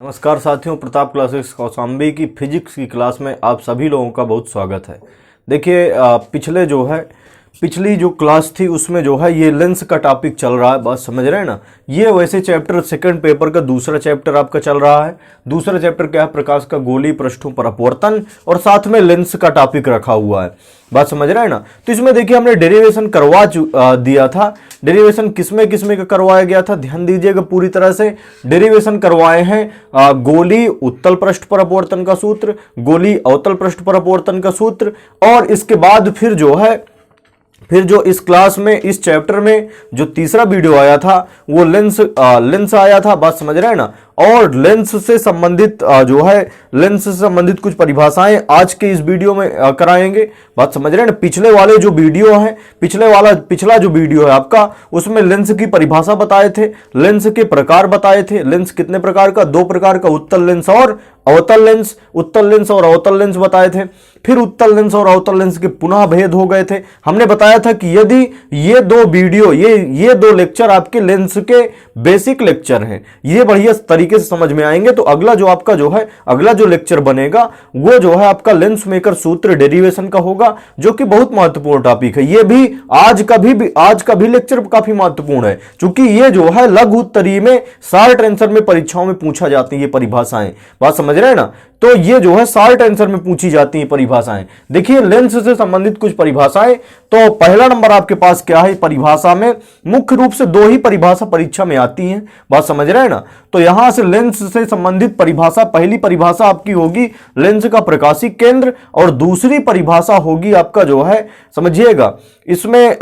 नमस्कार साथियों, प्रताप क्लासेस कौशाम्बी की फिजिक्स की क्लास में आप सभी लोगों का बहुत स्वागत है। देखिए पिछली जो क्लास थी उसमें जो है ये लेंस का टॉपिक चल रहा है, बात समझ रहे हैं ना। ये वैसे चैप्टर सेकंड पेपर का दूसरा चैप्टर आपका चल रहा है। दूसरा चैप्टर क्या है? प्रकाश का गोलीय पृष्ठों पर अपवर्तन, और साथ में लेंस का टॉपिक रखा हुआ है, बात समझ रहे हैं ना। तो इसमें देखिए हमने डेरिवेशन करवा दिया था। डेरिवेशन किसमें का करवाया गया था, ध्यान दीजिएगा पूरी तरह से। डेरिवेशन करवाए हैं गोलीय उत्तल पृष्ठ पर अपवर्तन का सूत्र, गोलीय अवतल पृष्ठ पर अपवर्तन का सूत्र, और इसके बाद फिर जो इस क्लास में इस चैप्टर में जो तीसरा वीडियो आया था वो लेंस आया था, बात समझ रहे हैं ना। और लेंस से संबंधित लेंस से संबंधित कुछ परिभाषाएं आज के इस वीडियो में कराएंगे, बात समझ रहे हैं ना। पिछले वाले जो वीडियो है, पिछला जो वीडियो है आपका, उसमें लेंस की परिभाषा बताए थे, लेंस के प्रकार बताए थे। लेंस कितने प्रकार का? दो प्रकार का, उत्तल लेंस और अवतल लेंस। उत्तल लेंस और अवतल लेंस बताए थे। फिर उत्तल लेंस और अवतल लेंस के पुनः भेद हो गए थे। हमने बताया था कि यदि ये दो वीडियो ये दो लेक्चर आपके लेंस के बेसिक लेक्चर हैं, ये बढ़िया तरीके से समझ में आएंगे, तो अगला जो लेक्चर बनेगा वो जो है आपका लेंस मेकर सूत्र डेरिवेशन का होगा, जो कि बहुत महत्वपूर्ण टॉपिक है। ये भी आज का भी लेक्चर काफी महत्वपूर्ण है, क्योंकि ये जो है लघु उत्तरीय में शॉर्ट आंसर में परीक्षाओं में पूछा जाती है ये परिभाषाएं, बात समझ रहे हैं ना। तो ये जो है शॉर्ट आंसर में पूछी जाती हैं परिभाषाएं। देखिए लेंस से संबंधित कुछ परिभाषाएं। तो पहला नंबर आपके पास क्या है परिभाषा में? मुख्य रूप से दो ही परिभाषा परीक्षा में आती हैं, बात समझ रहे हैं ना। तो यहां से लेंस से संबंधित परिभाषा, पहली परिभाषा आपकी होगी लेंस का प्रकाशिक केंद्र, और दूसरी परिभाषा होगी आपका जो है, समझिएगा, इसमें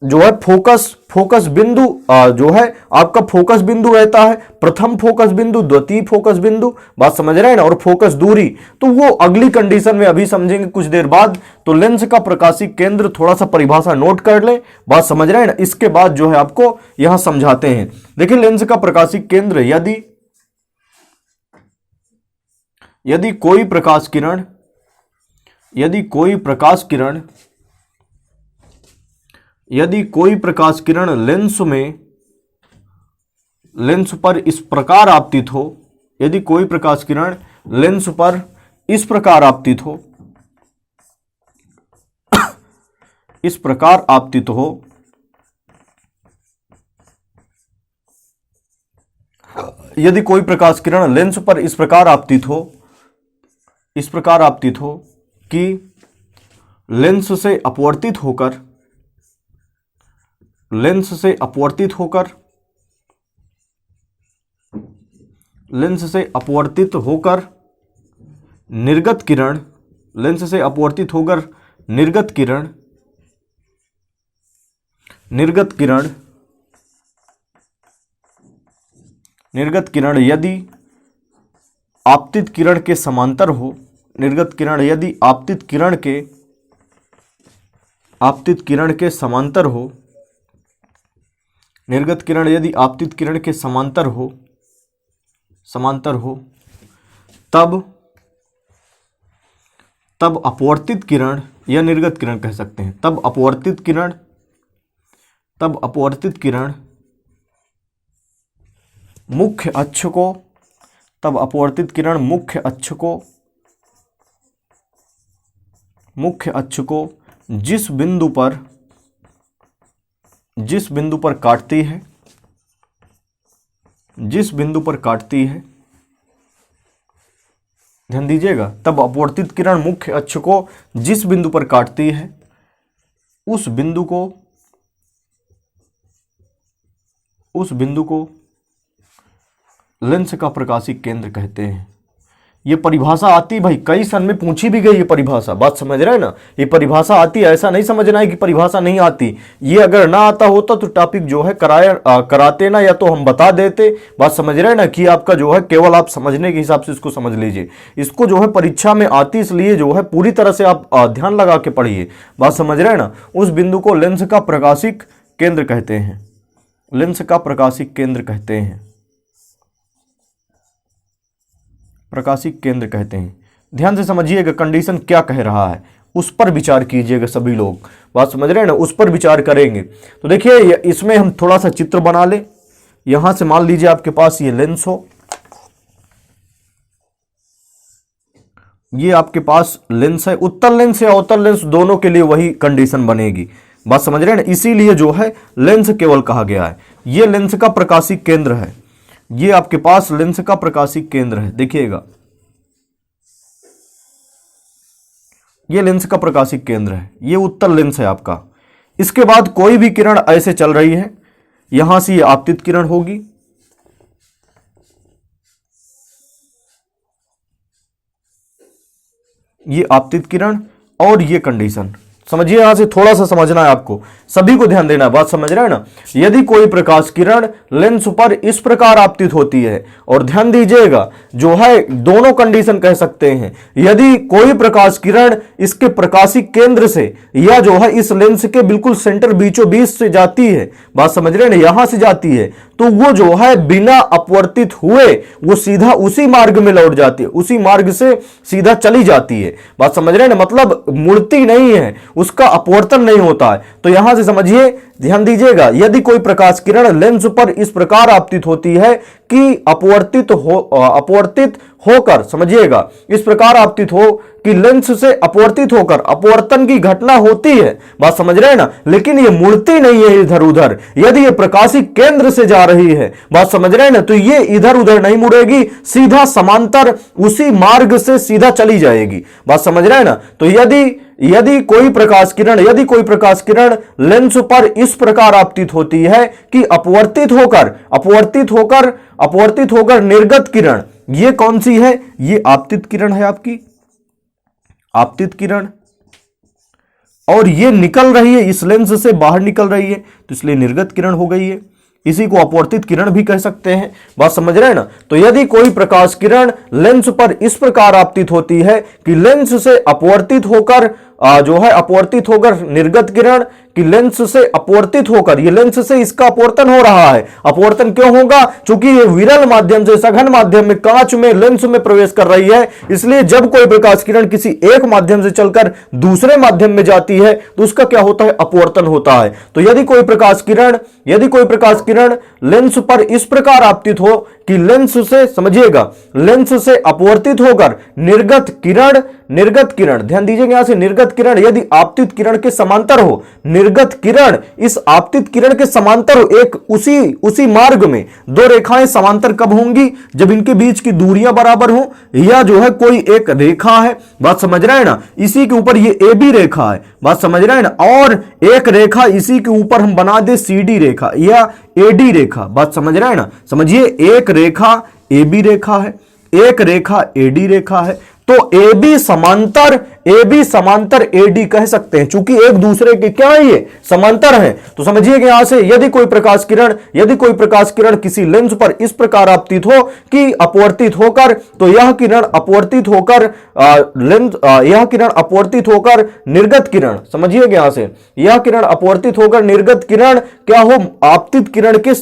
जो है फोकस बिंदु, जो है आपका फोकस बिंदु रहता है, प्रथम फोकस बिंदु, द्वितीय फोकस बिंदु, बात समझ रहे हैं ना। और फोकस दूरी तो वो अगली कंडीशन में अभी समझेंगे कुछ देर बाद। तो लेंस का प्रकाशिक केंद्र, थोड़ा सा परिभाषा नोट कर ले, बात समझ रहे हैं ना। इसके बाद जो है आपको यहां समझाते हैं। देखिए लेंस का प्रकाशिक केंद्र, यदि कोई प्रकाश किरण लेंस पर इस प्रकार आपतित हो, यदि कोई प्रकाश किरण लेंस पर इस प्रकार आपतित हो, इस प्रकार आपतित हो, यदि कोई प्रकाश किरण लेंस पर इस प्रकार आपतित हो कि लेंस से अपवर्तित होकर निर्गत किरण, यदि आपतित किरण के समांतर हो, निर्गत किरण यदि आपतित किरण के समांतर हो, निर्गत किरण यदि आपतित किरण के समांतर हो, तब अपवर्तित किरण या निर्गत किरण कह सकते हैं। तब अपवर्तित किरण मुख्य अक्ष को जिस बिंदु पर काटती है, ध्यान दीजिएगा, तब अपवर्तित किरण मुख्य अक्ष को जिस बिंदु पर काटती है, उस बिंदु को लेंस का प्रकाशिक केंद्र कहते हैं। ये परिभाषा आती भाई, कई सन में पूछी भी गई ये परिभाषा, बात समझ रहे हैं ना। ये परिभाषा आती है, ऐसा नहीं समझना है कि परिभाषा नहीं आती। ये अगर ना आता होता तो टॉपिक जो है कराते ना, या तो हम बता देते, बात समझ रहे हैं ना। कि आपका जो है केवल आप समझने के हिसाब से इसको समझ लीजिए। इसको जो है परीक्षा में आती, इसलिए जो है पूरी तरह से आप ध्यान लगा के पढ़िए, बात समझ रहे हैं ना। उस बिंदु को लेंस का प्रकाशिक केंद्र कहते हैं, प्रकाशिक केंद्र कहते हैं। ध्यान से समझिएगा कंडीशन क्या कह रहा है, उस पर विचार कीजिएगा सभी लोग, बात समझ रहे हैं ना, उस पर विचार करेंगे। तो देखिए इसमें हम थोड़ा सा चित्र बना ले। यहां से मान लीजिए आपके पास ये लेंस हो, ये आपके पास लेंस है, उत्तल लेंस या अवतल लेंस दोनों के लिए वही कंडीशन बनेगी। बात समझ रहे हैं ना, इसीलिए जो है लेंस केवल कहा गया है। ये लेंस का प्रकाशिक केंद्र है, ये आपके पास लेंस का प्रकाशिक केंद्र है, देखिएगा ये लेंस का प्रकाशिक केंद्र है, ये उत्तल लेंस है आपका। इसके बाद कोई भी किरण ऐसे चल रही है, यहां से ये आपतित किरण होगी, ये आपतित किरण और ये कंडीशन समझिए। यहां से थोड़ा सा समझना है आपको, सभी को ध्यान देना है, बात समझ रहे हैं ना। यदि कोई प्रकाश किरण लेंस पर इस प्रकार आपतित होती है, और ध्यान दीजिएगा जो है दोनों कंडीशन कह सकते हैं, यदि कोई प्रकाश किरण इसके प्रकाशिक केंद्र से या जो है इस लेंस के बिल्कुल सेंटर बीचों बीच से जाती है, बात समझ रहे हैं ना, यहां से जाती है, तो वो जो है बिना अपवर्तित हुए वो सीधा उसी मार्ग में लौट जाती है, उसी मार्ग से सीधा चली जाती है। बात समझ रहे हैं ना, मतलब मुड़ती नहीं है, उसका अपवर्तन नहीं होता है। तो यहां से समझिए, ध्यान दीजिएगा, यदि कोई प्रकाश किरण लेंस पर इस प्रकार आपतित होती है कि अपवर्तित होकर, समझिएगा, इस प्रकार आपतित हो कि लेंस से अपवर्तित होकर अपवर्तन की घटना होती है, बात समझ रहे हैं ना, लेकिन ये मुड़ती नहीं है इधर उधर। यदि ये प्रकाशिक केंद्र से जा रही है, बात समझ रहे हैं ना, तो ये इधर उधर नहीं मुड़ेगी, सीधा समांतर उसी मार्ग से सीधा चली जाएगी, बात समझ रहे हैं ना। तो यदि कोई प्रकाश किरण लेंस पर इस प्रकार आपतित होती है कि अपवर्तित होकर निर्गत किरण, ये कौन सी है, ये आपतित किरण है आपकी, आपतित किरण, और ये निकल रही है इस लेंस से बाहर निकल रही है, तो इसलिए निर्गत किरण हो गई है। इसी को अपवर्तित किरण भी कह सकते हैं, बात समझ रहे हैं ना। तो यदि कोई प्रकाश किरण लेंस पर इस प्रकार आपतित होती है कि लेंस से अपवर्तित होकर अपवर्तित होकर निर्गत किरण, कि लेंस से अपवर्तित होकर, ये लेंस से इसका अपवर्तन हो रहा है। अपवर्तन क्यों होगा, क्योंकि ये विरल माध्यम से, सघन माध्यम में, कांच में, लेंस में प्रवेश कर रही है, इसलिए जब कोई प्रकाश किरण किसी एक माध्यम से चलकर दूसरे माध्यम में जाती है तो उसका क्या होता है, अपवर्तन होता है। तो यदि कोई प्रकाश किरण लेंस पर इस प्रकार आपतित हो कि लेंस से, समझिएगा, लेंस से अपवर्तित होकर निर्गत किरण, ध्यान दीजिएगा यहां से, निर्गत किरण यदि आपतित किरण के समांतर हो, निर्गत किरण इस आपतित किरण के समांतर हो, एक उसी मार्ग में दो रेखाएं समांतर कब होंगी, जब इनके बीच की दूरियां बराबर हो, या जो है कोई एक रेखा है, बात समझ रहे हैं ना, इसी के ऊपर ये ए बी रेखा है, बात समझ रहे हैं ना, और एक रेखा इसी के ऊपर हम बना दे सी डी रेखा या ए डी रेखा, बात समझ रहे हैं ना। समझिए, एक रेखा ए बी रेखा है, एक रेखा ए डी रेखा है, तो ए बी समांतर ए डी कह सकते हैं, चूंकि एक दूसरे के क्या है, ये समांतर है। तो समझिए कि यहां से यदि कोई प्रकाश किरण किसी लेंस पर इस प्रकार आपतित हो कि अपवर्तित होकर, तो यह किरण अपवर्तित होकर निर्गत किरण, समझिए कि यहां से यह किरण अपवर्तित होकर निर्गत किरण क्या हो, आपतित किरण के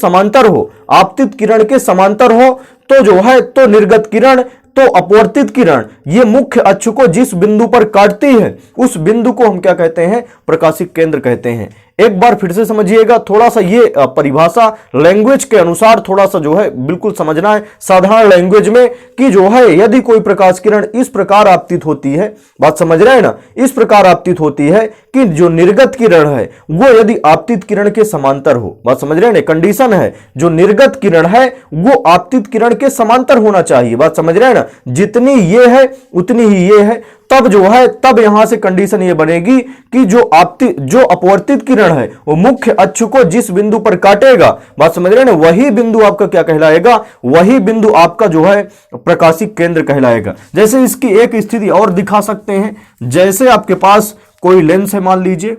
समांतर हो, तो जो है, तो निर्गत किरण, तो अपवर्तित किरण ये मुख्य अक्ष को जिस बिंदु पर काटती है, उस बिंदु को हम क्या कहते हैं, प्रकाशिक केंद्र कहते हैं। एक बार फिर से समझिएगा, थोड़ा सा ये परिभाषा लैंग्वेज के अनुसार थोड़ा सा जो है बिल्कुल समझना है साधारण लैंग्वेज में, कि जो है यदि कोई प्रकाश किरण इस प्रकार आपतित होती है, बात समझ रहे हैं ना, इस प्रकार आपतित होती है कि जो निर्गत किरण है वो यदि आपतित किरण के समांतर हो, बात समझ रहे हैं ना, कंडीशन है, जो निर्गत किरण है वो आपतित किरण के समांतर होना चाहिए, बात समझ रहे हैं ना, जितनी ये है उतनी ही ये है, तब जो है, तब यहां से कंडीशन ये बनेगी कि जो अपवर्तित किरण है वो मुख्य अक्ष को जिस बिंदु पर काटेगा, बात समझ रहे हैं ना, वही बिंदु आपका क्या कहलाएगा, वही बिंदु आपका जो है प्रकाशिक केंद्र कहलाएगा। जैसे इसकी एक स्थिति और दिखा सकते हैं, जैसे आपके पास कोई लेंस है, मान लीजिए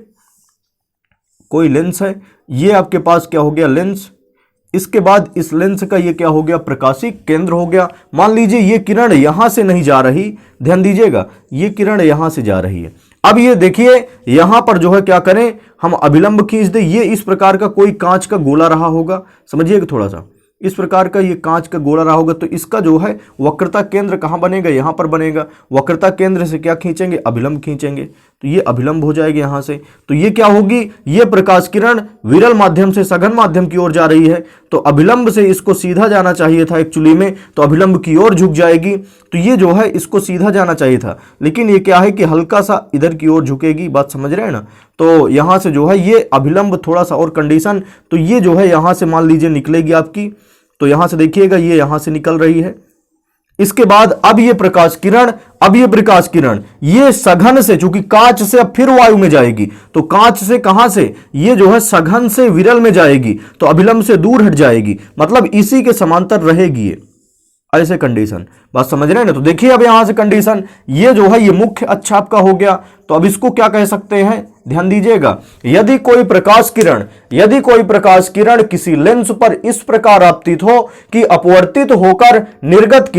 कोई लेंस है, ये आपके पास क्या हो गया, लेंस, इसके बाद इस लेंस का ये क्या हो गया, प्रकाशिक केंद्र हो गया। मान लीजिए ये किरण यहां से नहीं जा रही, ध्यान दीजिएगा, ये किरण यहां से जा रही है। अब ये देखिए यहां पर जो है क्या करें, हम अभिलंब खींच दें, ये इस प्रकार का कोई कांच का गोला रहा होगा, समझिएगा थोड़ा सा, इस प्रकार का ये कांच का गोला रहा होगा, तो इसका जो है वक्रता केंद्र कहां बनेगा, यहां पर बनेगा। वक्रता केंद्र से क्या खींचेंगे, अभिलंब खींचेंगे, तो ये अभिलंब हो जाएगी यहां से। तो ये क्या होगी, ये प्रकाश किरण विरल माध्यम से सघन माध्यम की ओर जा रही है, तो अभिलंब से इसको सीधा जाना चाहिए था एक्चुअली में, तो अभिलंब की ओर झुक जाएगी। तो ये जो है इसको सीधा जाना चाहिए था, लेकिन ये क्या है कि हल्का सा इधर की ओर झुकेगी। बात समझ रहे हैं ना। तो यहां से जो है ये अभिलंब थोड़ा सा और कंडीशन, तो ये जो है यहां से मान लीजिए निकलेगी आपकी। तो यहां से देखिएगा ये यहां से निकल रही है। इसके बाद अब ये प्रकाश किरण, ये सघन से, चूंकि कांच से अब फिर वायु में जाएगी, तो कांच से कहां से, ये जो है सघन से विरल में जाएगी, तो अभिलंब से दूर हट जाएगी, मतलब इसी के समांतर रहेगी ये, ऐसे कंडीशन। बात समझ रहे हैं ना। तो देखिए अब यहां से कंडीशन, ये जो है ये मुख्य अक्ष आपका हो गया। तो अब इसको क्या कह सकते हैं, ध्यान दीजिएगा। यदि कोई प्रकाश किरण किसी लेंस पर इस प्रकार आपतित हो कि अपवर्तित होकर निर्गत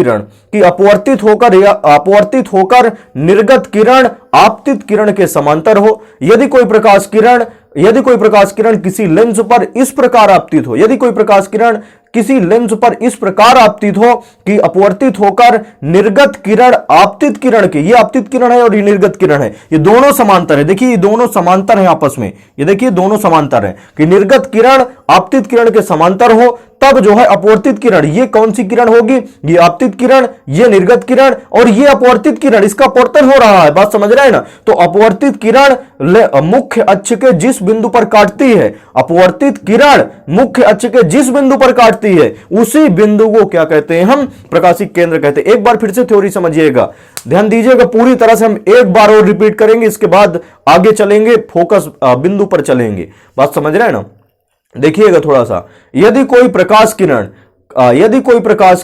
किरण आपतित किरण के समांतर हो। यदि कोई प्रकाश किरण किसी लेंस पर इस प्रकार आपतित हो, किसी लेंस पर इस प्रकार आपतित हो कि अपवर्तित होकर निर्गत किरण आपतित किरण के, ये आपतित किरण है और ये निर्गत किरण है, ये दोनों समांतर है। देखिए ये दोनों समांतर हैं आपस में, ये देखिए दोनों समांतर हैं कि निर्गत किरण आपतित किरण के समांतर हो, तब जो है अपवर्तित किरण, ये कौन सी किरण होगी, ये आपतित किरण, ये निर्गत किरण और ये अपवर्तित किरण, इसका अपवर्तन हो रहा है। बात समझ रहे हैं ना। तो अपवर्तित किरण मुख्य अक्ष के जिस बिंदु पर काटती है, उसी बिंदु को क्या कहते हैं, हम प्रकाशिक केंद्र कहते हैं। एक बार फिर से थ्योरी समझिएगा, ध्यान दीजिएगा पूरी तरह से। हम एक बार और रिपीट करेंगे, इसके बाद आगे चलेंगे, फोकस बिंदु पर चलेंगे। बात समझ रहे हैं ना। देखिएगा थोड़ा सा, यदि कोई प्रकाश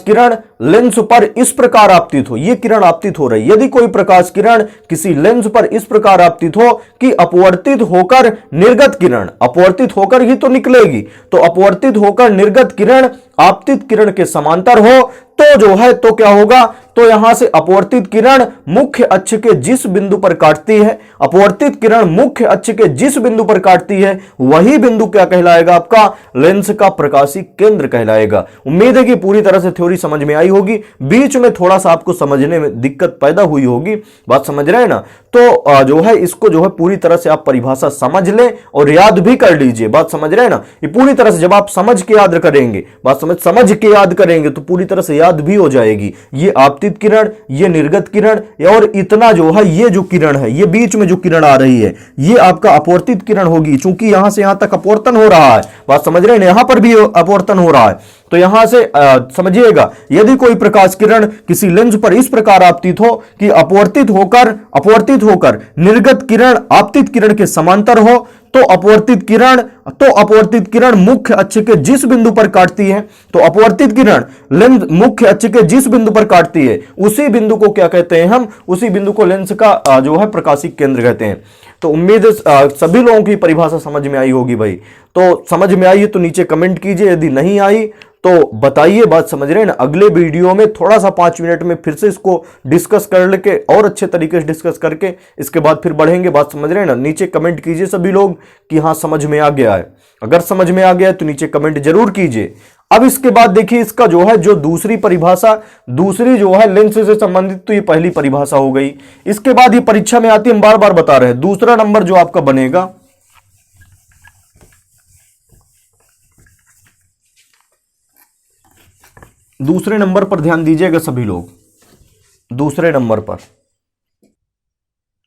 किरण लेंस पर इस प्रकार आपतित हो, ये किरण आपतित हो रही, यदि कोई प्रकाश किरण किसी लेंस पर इस प्रकार आपतित हो कि अपवर्तित होकर निर्गत किरण, अपवर्तित होकर ही तो निकलेगी, तो अपवर्तित होकर निर्गत किरण आपतित किरण के समांतर हो, तो जो है तो क्या होगा, तो यहां से अपवर्तित किरण मुख्य अक्ष के जिस बिंदु पर काटती है, वही बिंदु क्या कहलाएगा, आपका लेंस का प्रकाशिक केंद्र कहलाएगा। उम्मीद है कि पूरी तरह से थ्योरी समझ में आई होगी। बीच में थोड़ा सा आपको समझने में दिक्कत पैदा हुई होगी। बात समझ रहे हैं ना। तो जो है इसको जो है पूरी तरह से आप परिभाषा समझ लें और याद भी कर लीजिए। बात समझ रहे हैं ना। ये पूरी तरह से जब आप समझ के याद करेंगे, समझ के याद करेंगे, तो पूरी तरह से याद भी हो जाएगी। ये आपतित किरण, ये निर्गत किरण, और इतना जो है ये जो किरण है, ये बीच में जो किरण आ रही है, ये आपका अपवर्तित किरण होगी, चूंकि यहां से यहां तक अपवर्तन हो रहा है। बात समझ रहे हैं, यहां पर भी अपवर्तन हो रहा है। तो यहां से समझिएगा, यदि कोई प्रकाश किरण किसी लेंस पर इस प्रकार आपतित हो कि अपवर्तित होकर निर्गत किरण आपतित किरण के समांतर हो, तो अपवर्तित किरण मुख्य अक्ष के जिस बिंदु पर काटती है, तो अपवर्तित किरण लेंस मुख्य अक्ष के जिस बिंदु पर काटती है, उसी बिंदु को क्या कहते हैं, हम उसी बिंदु को लेंस का जो है प्रकाशिक केंद्र कहते हैं। तो उम्मीद है सभी लोगों की परिभाषा समझ में आई होगी भाई। तो समझ में आई है तो नीचे कमेंट कीजिए, यदि नहीं आई तो बताइए। बात समझ रहे हैं ना। अगले वीडियो में थोड़ा सा 5 मिनट में फिर से इसको डिस्कस कर लेके, और अच्छे तरीके से डिस्कस करके इसके बाद फिर बढ़ेंगे। बात समझ रहे हैं ना। नीचे कमेंट कीजिए सभी लोग कि हाँ समझ में आ गया है। अगर समझ में आ गया है तो नीचे कमेंट जरूर कीजिए। अब इसके बाद देखिए इसका जो है जो दूसरी परिभाषा, दूसरी जो है लेंस से संबंधित, तो ये पहली परिभाषा हो गई। इसके बाद ये परीक्षा में आती है, हम बार बार बता रहे हैं। दूसरा नंबर जो आपका बनेगा, दूसरे नंबर पर ध्यान दीजिएगा सभी लोग, दूसरे नंबर पर।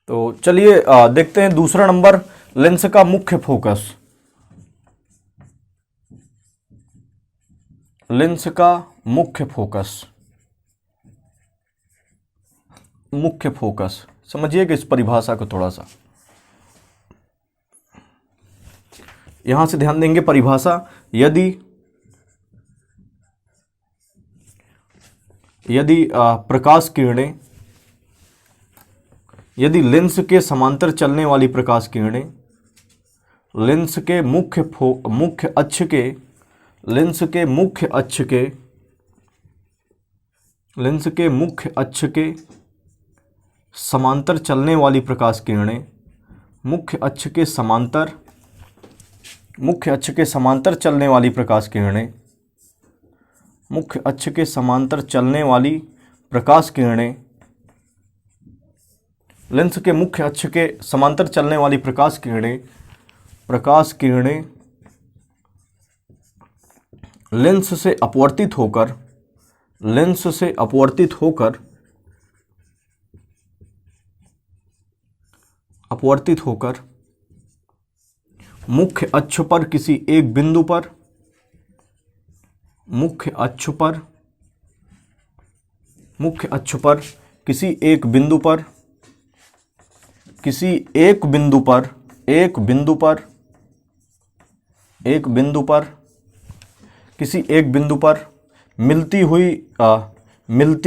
तो चलिए देखते हैं दूसरा नंबर, लेंस का मुख्य फोकस। लेंस का मुख्य फोकस समझिएगा इस परिभाषा को थोड़ा सा। यहां से ध्यान देंगे परिभाषा, यदि प्रकाश किरणें, यदि लेंस के समांतर चलने वाली प्रकाश किरणें लेंस के मुख्य अक्ष के समांतर चलने वाली प्रकाश किरणें मुख्य अक्ष के समांतर चलने वाली प्रकाश किरणें मुख्य अक्ष के समांतर चलने वाली प्रकाश किरणें लेंस के मुख्य अक्ष के समांतर चलने वाली प्रकाश किरणें लेंस से अपवर्तित होकर मुख्य अक्ष पर किसी एक बिंदु पर किसी एक बिंदु पर मिलती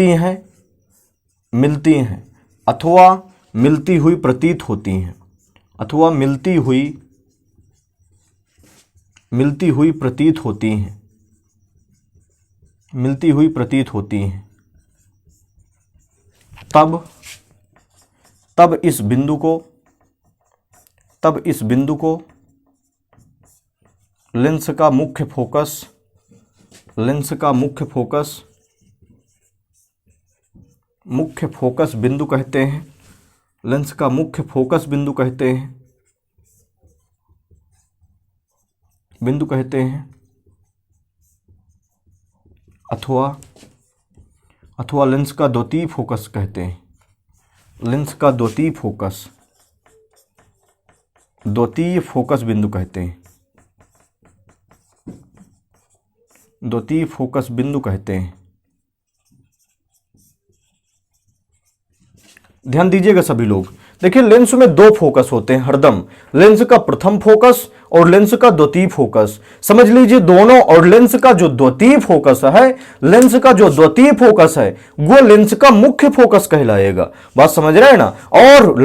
हैं अथवा मिलती हुई प्रतीत होती हैं तब इस बिंदु को लेंस का मुख्य फोकस बिंदु कहते हैं। लेंस का मुख्य फोकस बिंदु कहते हैं अथवा लेंस का द्वितीय फोकस कहते हैं। लेंस का द्वितीय फोकस बिंदु कहते हैं। ध्यान दीजिएगा सभी लोग, देखिए लेंस में दो फोकस होते हैं हरदम, लेंस का प्रथम फोकस और लेंस का द्वितीय फोकस। समझ लीजिए दोनों, और लेंस का जो द्वितीय फोकस है वो लेंस का मुख्य फोकस कहलाएगा। बात समझ रहे हैं ना। और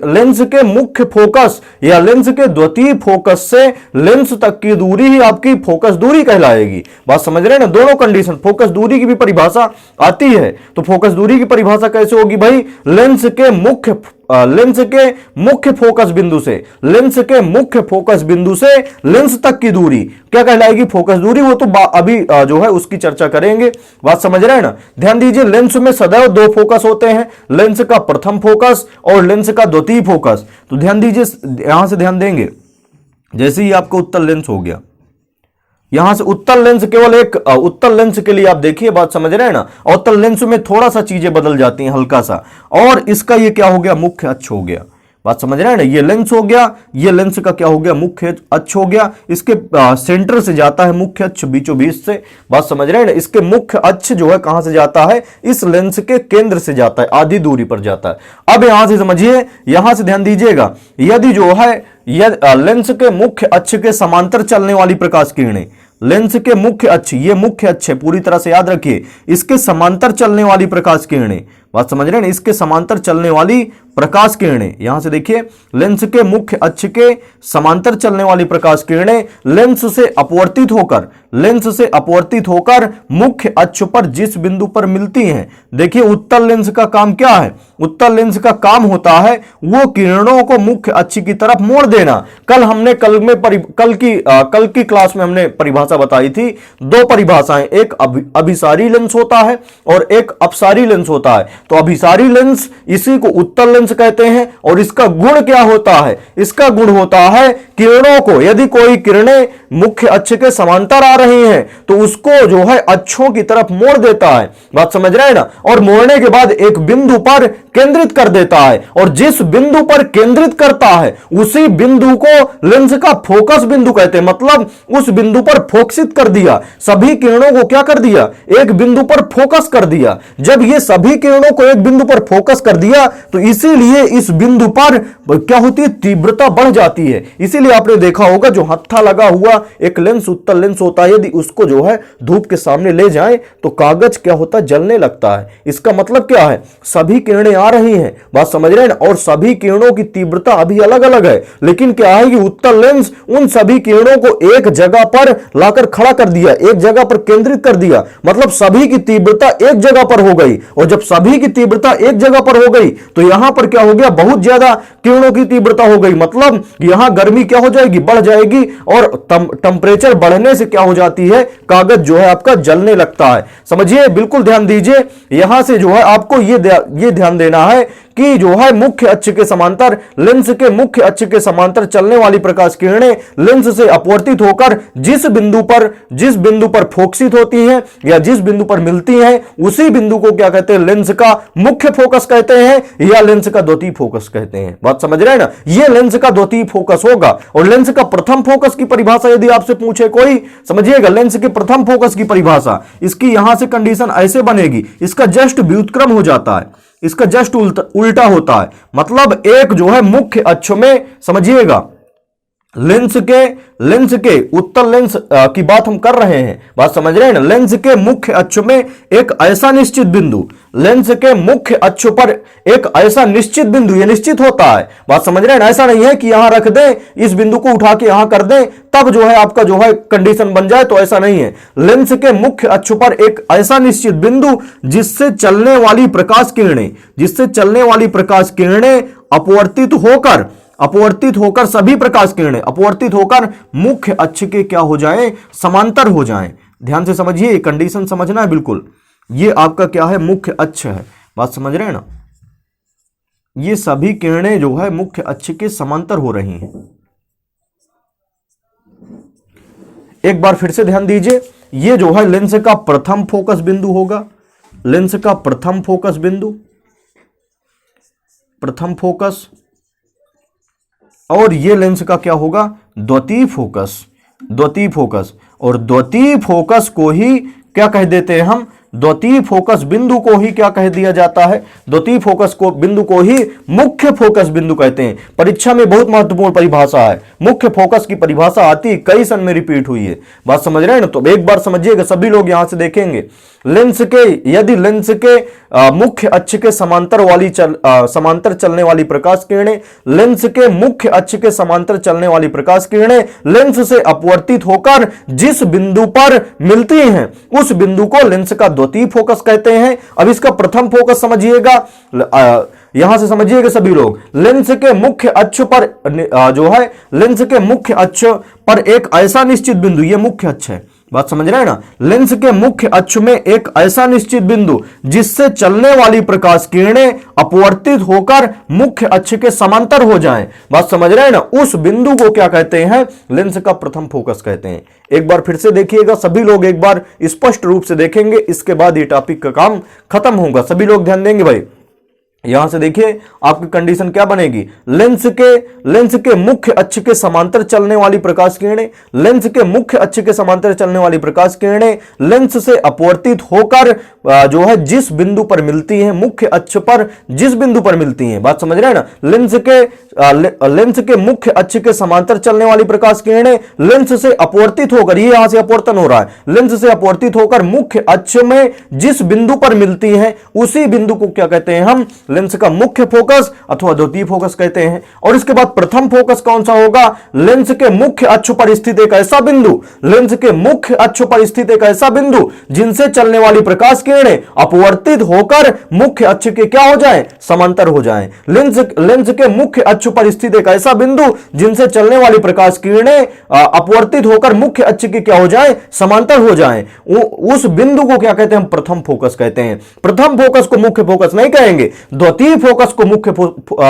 लेंस के मुख्य फोकस या लेंस के द्वितीय फोकस से लेंस तक की दूरी ही आपकी फोकस दूरी कहलाएगी। बात समझ रहे हैं ना। दोनों कंडीशन, फोकस दूरी की भी परिभाषा आती है। तो फोकस दूरी की परिभाषा कैसे होगी भाई? लेंस के मुख्य फोकस बिंदु से लेंस तक की दूरी क्या कहलाएगी? फोकस दूरी। वो तो अभी जो है उसकी चर्चा करेंगे। बात समझ रहे हैं ना। ध्यान दीजिए, लेंस में सदैव दो फोकस होते हैं, लेंस का प्रथम फोकस और लेंस का द्वितीय फोकस। तो ध्यान दीजिए, यहां से ध्यान देंगे, जैसे ही आपका उत्तल लेंस हो गया, यहां से उत्तल लेंस केवल एक उत्तल लेंस के लिए आप देखिए। बात समझ रहे हैं ना। उत्तल लेंस में थोड़ा सा चीजें बदल जाती हैं हल्का सा, और इसका ये क्या हो गया? मुख्य अक्ष हो गया। बात समझ रहे हैं ना। ये लेंस हो गया, ये लेंस का क्या हो गया? मुख्य अक्ष हो गया। इसके सेंटर से जाता है मुख्य अक्ष बीचों बीच से। बात समझ रहे हैं ना। इसके मुख्य अक्ष जो है कहां से जाता है? इस लेंस के केंद्र से जाता है, आधी दूरी पर जाता है। अब यहां से समझिए, यहां से ध्यान दीजिएगा, यदि जो है लेंस के मुख्य अक्ष के समांतर चलने वाली प्रकाश किरणें, लेंस के मुख्य अक्ष, ये मुख्य अक्ष है, पूरी तरह से याद रखिए, इसके समांतर चलने वाली प्रकाश किरणें, बात समझ रहे हैं ना, इसके समांतर चलने वाली प्रकाश किरणें, यहां से देखिए, लेंस के मुख्य अक्ष के समांतर चलने वाली प्रकाश किरणें लेंस से अपवर्तित होकर मुख्य अक्ष पर जिस बिंदु पर मिलती हैं, देखिए उत्तल लेंस का काम क्या है? उत्तल लेंस का काम होता है वो किरणों को मुख्य अक्ष की तरफ मोड़ देना। कल की क्लास में हमने परिभाषा बताई थी, दो परिभाषाएं, एक अभिसारी लेंस होता है और एक अपसारी लेंस होता है। तो अभिसारी लेंस, इसी को उत्तल लेंस कहते हैं, और इसका गुण क्या होता है? इसका गुण होता है किरणों को, यदि कोई किरणें मुख्य अक्ष के समांतर आ रही हैं तो उसको जो है अक्षों की तरफ मोड़ देता है। बात समझ रहे हैं ना। और मोड़ने के बाद एक बिंदु पर केंद्रित कर देता है, और जिस बिंदु पर केंद्रित करता है उसी बिंदु को लेंस का फोकस बिंदु कहते हैं। मतलब उस बिंदु पर फोकसित कर दिया, सभी किरणों को क्या कर दिया? एक बिंदु पर फोकस कर दिया। जब ये सभी किरणों को एक बिंदु पर फोकस कर दिया तो इसीलिए इस बिंदु पर क्या होती है? तीव्रता बढ़ जाती है। इसीलिए आपने देखा होगा जो हत्था लगा हुआ एक लेंस, उत्तल लेंस होता है, यदि उसको जो है धूप के सामने ले जाएं तो कागज क्या होता है? जलने लगता है। इसका मतलब क्या है? सभी किरणें आ रही हैं, बात समझ रहे हैं ना, और सभी किरणों की तीव्रता अभी अलग अलग है, लेकिन क्या है कि उत्तल लेंस उन सभी किरणों को एक जगह पर लाकर खड़ा कर दिया, एक जगह पर केंद्रित कर दिया। मतलब सभी की तीव्रता एक जगह पर हो गई, और जब सभी की तीव्रता एक जगह पर हो गई तो यहां पर क्या हो गया? बहुत ज्यादा किरणों की तीव्रता हो गई। मतलब यहां गर्मी क्या हो जाएगी? बढ़ जाएगी, और टेंपरेचर बढ़ने से क्या हो जाती है? कागज जो है आपका जलने लगता है। समझिए, बिल्कुल ध्यान दीजिए। यहां से जो है आपको ये ध्यान देना है कि जो है मुख्य अक्ष के समांतर, लेंस के मुख्य अक्ष के समांतर चलने वाली प्रकाश किरणें लेंस से अपवर्तित होकर जिस बिंदु पर फोकसित होती हैं या जिस बिंदु पर मिलती हैं, उसी बिंदु को क्या कहते हैं, लेंस का मुख्य फोकस कहते हैं या लेंस का द्वितीय फोकस कहते हैं। बात समझ रहे हैं ना, यह लेंस का द्वितीय फोकस होगा। और लेंस का प्रथम फोकस की परिभाषा यदि आपसे पूछे कोई, समझिएगा, लेंस के प्रथम फोकस की परिभाषा, इसकी यहां से कंडीशन ऐसे बनेगी, इसका जस्ट व्युत्क्रम हो जाता है, इसका जस्ट उल्टा होता है। मतलब एक जो है मुख्य अक्ष में, समझिएगा, लेंस के उत्तल लेंस की बात हम कर रहे हैं, बात समझ रहे हैं ना। लेंस के मुख्य अक्ष में एक ऐसा निश्चित बिंदु, लेंस के मुख्य अक्ष पर एक ऐसा निश्चित बिंदु, यह निश्चित होता है, बात समझ रहे हैं ना। ऐसा नहीं है कि यहां रख दें, इस बिंदु को उठा के यहां कर दें, तब जो है आपका जो है कंडीशन बन जाए, तो ऐसा नहीं है। लेंस के मुख्य अक्ष पर एक ऐसा निश्चित बिंदु जिससे चलने वाली प्रकाश किरणें अपवर्तित होकर सभी प्रकाश किरणें अपवर्तित होकर मुख्य अक्ष के क्या हो जाएं, समांतर हो जाएं। ध्यान से समझिए, कंडीशन समझना है बिल्कुल। ये आपका क्या है, मुख्य अक्ष है, बात समझ रहे हैं ना। ये सभी किरणें जो है मुख्य अक्ष के समांतर हो रही हैं। एक बार फिर से ध्यान दीजिए, ये जो है लेंस का प्रथम फोकस बिंदु होगा, लेंस का प्रथम फोकस बिंदु, प्रथम फोकस, और ये लेंस का क्या होगा, द्वितीय फोकस। और द्वितीय फोकस को ही क्या कह देते हैं हम, द्वितीय फोकस बिंदु को ही क्या कह दिया जाता है, द्वितीय फोकस को बिंदु को ही मुख्य फोकस बिंदु कहते हैं। परीक्षा में बहुत महत्वपूर्ण परिभाषा है, मुख्य फोकस की परिभाषा आती कई सन में रिपीट हुई है, बात समझ रहे हैं ना। तो एक बार समझिएगा, सभी लोग यहां से देखेंगे, यदि लेंस के मुख्य अक्ष के समांतर चलने वाली प्रकाश किरणें, लेंस के मुख्य अक्ष के समांतर चलने वाली प्रकाश किरणें लेंस से अपवर्तित होकर जिस बिंदु पर मिलती हैं, उस बिंदु को लेंस का द्वितीय फोकस कहते हैं। अब इसका प्रथम फोकस समझिएगा, यहां से समझिएगा सभी लोग, लेंस के मुख्य अक्ष पर जो है, लेंस के मुख्य अक्ष पर एक ऐसा निश्चित बिंदु, यह मुख्य अक्ष है, बात समझ रहे हैं ना। लेंस के मुख्य अक्ष में एक ऐसा निश्चित बिंदु जिससे चलने वाली प्रकाश किरणें अपवर्तित होकर मुख्य अक्ष के समांतर हो जाएं, बात समझ रहे हैं ना, उस बिंदु को क्या कहते हैं, लेंस का प्रथम फोकस कहते हैं। एक बार फिर से देखिएगा, सभी लोग एक बार स्पष्ट रूप से देखेंगे, इसके बाद ये टॉपिक का काम खत्म होगा। सभी लोग ध्यान देंगे भाई। यहां से देखिए आपकी कंडीशन क्या बनेगी, लेंस के मुख्य अक्ष के समांतर चलने वाली प्रकाश किरणें, लेंस के मुख्य अक्ष के समांतर चलने वाली प्रकाश किरणें लेंस से अपवर्तित होकर जो है जिस बिंदु पर मिलती हैं, मुख्य अक्ष पर जिस बिंदु पर मिलती हैं, बात समझ रहे हैं ना। लेंस के मुख्य अक्ष के समांतर चलने वाली प्रकाश किरणें लेंस से अपवर्तित होकर, ये यहां से अपवर्तन हो रहा है, लेंस से अपवर्तित होकर मुख्य अक्ष में जिस बिंदु पर मिलती हैं, उसी बिंदु को क्या कहते हैं हम, लेंस का मुख्य फोकस अथवा द्वितीय फोकस कहते हैं। और इसके बाद प्रथम फोकस कौन सा होगा, लेंस के मुख्य अक्ष पर स्थित एक ऐसा बिंदु, लेंस के मुख्य अक्ष पर स्थित एक ऐसा बिंदु जिनसे चलने वाली प्रकाश किरणें अपवर्तित होकर मुख्य अक्ष के क्या हो जाएं, समांतर हो जाएं। लेंस के मुख्य अक्ष पर स्थित एक ऐसा बिंदु जिनसे चलने वाली प्रकाश किरणें अपवर्तित होकर मुख्य अक्ष के क्या हो जाएं, समांतर हो जाएं, उस बिंदु को क्या कहते हैं, हम प्रथम फोकस कहते हैं। प्रथम फोकस को मुख्य फोकस नहीं कहेंगे, द्वितीय फोकस को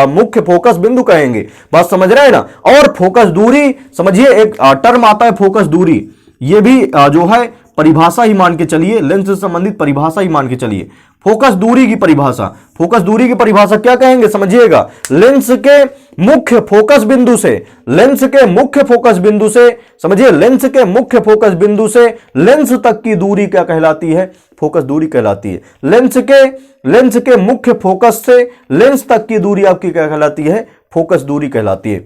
मुख्य फोकस बिंदु कहेंगे, बात समझ रहे हैं ना। और फोकस दूरी, समझिए एक टर्म आता है फोकस दूरी, ये भी जो है परिभाषा ही मान के चलिए, लेंस से संबंधित परिभाषा ही मान के चलिए। फोकस दूरी की परिभाषा क्या कहेंगे, समझिएगा, लेंस के मुख्य फोकस बिंदु से, समझिए, लेंस के मुख्य फोकस बिंदु से लेंस तक की दूरी क्या कहलाती है, फोकस दूरी कहलाती है। लेंस के मुख्य फोकस से लेंस तक की दूरी आपकी क्या कहलाती है, फोकस दूरी कहलाती है।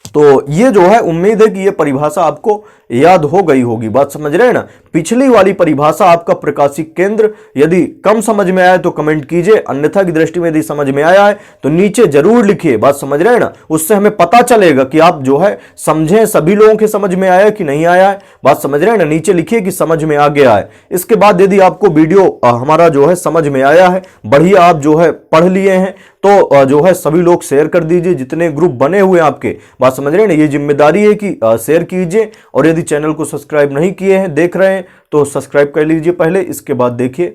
तो ये जो है, उम्मीद है कि ये परिभाषा आपको याद हो गई होगी, बात समझ रहे हैं ना। पिछली वाली परिभाषा आपका प्रकाशिक केंद्र यदि कम समझ में आया तो कमेंट कीजिए, अन्यथा की दृष्टि में यदि समझ में आया है तो नीचे जरूर लिखिए, बात समझ रहे हैं ना। उससे हमें पता चलेगा कि आप जो है समझें, सभी लोगों के समझ में आया कि नहीं आया है, बात समझ रहे हैं ना। नीचे लिखिए कि समझ में आ गया है। इसके बाद यदि आपको वीडियो हमारा जो है समझ में आया है, बढ़िया आप जो है पढ़ लिए हैं, तो जो है सभी लोग शेयर कर दीजिए, जितने ग्रुप बने हुए हैं आपके, बात समझ रहे हैं ना। ये जिम्मेदारी है कि शेयर कीजिए, और यदि चैनल को सब्सक्राइब नहीं किए हैं, देख रहे हैं, तो सब्सक्राइब कर लीजिए पहले, इसके बाद देखिए